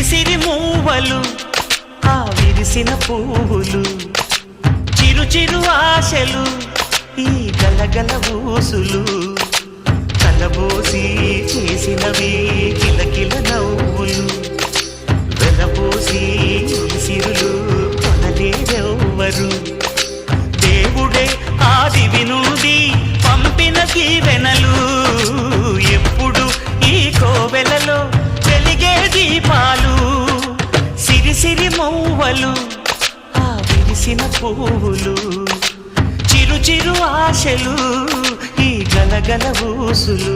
సిరి మూవలు ఆ విరిసిన పువ్వులు చిరు చిరు ఆశలు ఈ గలగల ఊసులు కలబోసి చేసినవి కిలకిల నవ్వులు వెలబోసి సిరులు కొనలేరెవ్వరు దేవుడే ఆదివి నుండి పంపిన దీవెనలు ఎప్పుడు ఈ కోవెలలో వెలిగే దీపాలు సిరి సిరి మౌవలు ఆ విరిసిన పువ్వులు చిరు చిరు ఆశలు ఈ గలగల ఊసులు